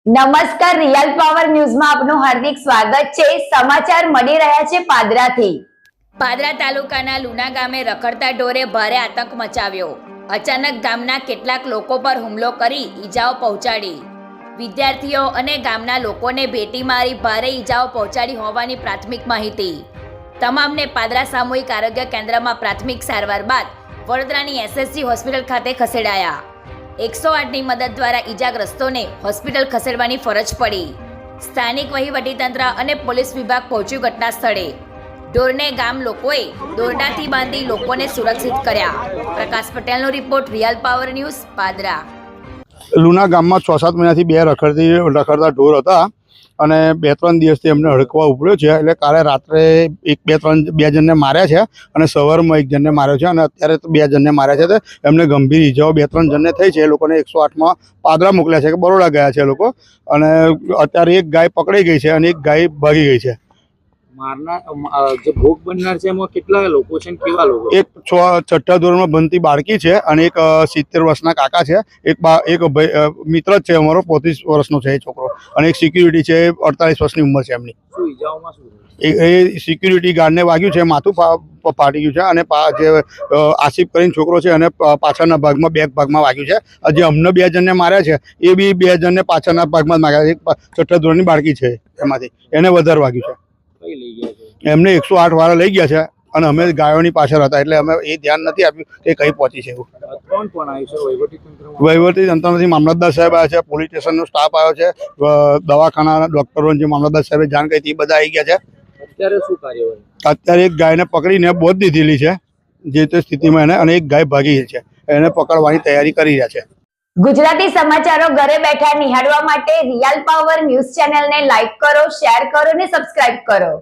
નમસ્કાર, real power ન્યૂઝમાં આપનું હાર્દિક સ્વાગત છે। સમાચાર મળી રહ્યા છે પાદરાથી। પાદરા તાલુકાના લુના ગામે રખડતા ઢોરે ભારે આતંક મચાવ્યો। અચાનક ગામના કેટલાક લોકો પર હુમલો કરી ઈજાઓ પહોંચાડી। વિદ્યાર્થીઓ અને ગામના લોકોને ભેટી મારી ભારે ઈજાઓ પહોંચાડી હોવાની પ્રાથમિક માહિતી। તમામને પાદરા સામૂહિક આરોગ્ય કેન્દ્રમાં પ્રાથમિક સારવાર બાદ વડોદરાની એસએસજી હોસ્પિટલ ખાતે ખસેડાયા। 108ની મદદ દ્વારા ઈજાગ્રસ્તોને હોસ્પિટલ ખસેડવાની ફરજ પડી। સ્થાનિક વહીવટીતંત્ર અને પોલીસ વિભાગ પહોંચ્યું ઘટના સ્થળે। ઢોરને ગામ લોકોએ દોરડાથી બાંધી લોકોને સુરક્ષિત કર્યા। પ્રકાશ પટેલનો report, real power news, Padra. Luna ગામમાં 6-7 મહિનાથી બે રખડતા ઢોર હતા અને 2-3 દિવસથી એમને હડકવા ઉપડ્યો છે। એટલે કાલે રાત્રે બે જણને માર્યા છે અને સવારમાં એક જણને માર્યો છે અને અત્યારે તો 2 જણને માર્યા છે। એમને ગંભીર ઈજાઓ 2-3 જણને થઈ છે। એ લોકોને 108માં પાદરા મોકલ્યા છે કે બરોડા ગયા છે એ લોકો, અને અત્યારે એક ગાય પકડાઈ ગઈ છે અને એક ગાય ભાગી ગઈ છે। જે ભોગ બનનાર છે એમાં કેટલા લોકો છે, કેવા લોકો? એક 6ઠ્ઠા ધોરણમાં ભણતી બાળકી છે અને એક 70 વર્ષના કાકા છે। એક મિત્ર જ છે અમારો, 35 વર્ષનો છે એ છોકરો, અને એક સિક્યુરિટી છે, 48 વર્ષની ઉંમર છે એમની। શું ઈજાઓમાં શું? એ સિક્યુરિટી ગાર્ડને વાગ્યું છે, માથું ફાટી ગયું છે, અને જે આસિફ કરીને છોકરો છે અને પાછળના ભાગમાં બેક ભાગમાં વાગ્યું છે। જે અમને 2 જણને માર્યા છે એ બી 2 જણને પાછળના ભાગમાં જ માર્યા છે। એક 6ઠ્ઠા ધોરણની બાળકી છે, એમાંથી એને વધારે વાગ્યું છે। કઈ લઈ ગયા છે? એમને 108 વાળા લઈ ગયા છે અને અમે ગાયોની પાછળ હતા એટલે અમે એ ધ્યાન નથી આપ્યું કે કઈ પહોંચી છે એવું। કોણ કોણ આવ્યું છે વહીવટીતંત્રમાં? વહીવટીતંત્રમાંથી મામલતદાર સાહેબ આવ્યા છે, પોલીસ સ્ટેશનનો સ્ટાફ આવ્યો છે, દવાખાનાના ડોક્ટરો જે મામલતદાર સાહેબે જાણ કરી એ બધા આવી ગયા છે। અત્યારે શું કાર્યવાહી? અત્યારે એક ગાયને પકડીને બોધ દીધેલી છે જે તે સ્થિતિમાં એને, અને એક ગાય ભાગી છે, એને પકડવાની તૈયારી કરી રહ્યા છે। ગુજરાતી સમાચારો ઘરે બેઠા નિહાળવા માટે રિયલ પાવર ન્યૂઝ ચેનલને લાઈક કરો, શેર કરો અને સબસ્ક્રાઇબ કરો।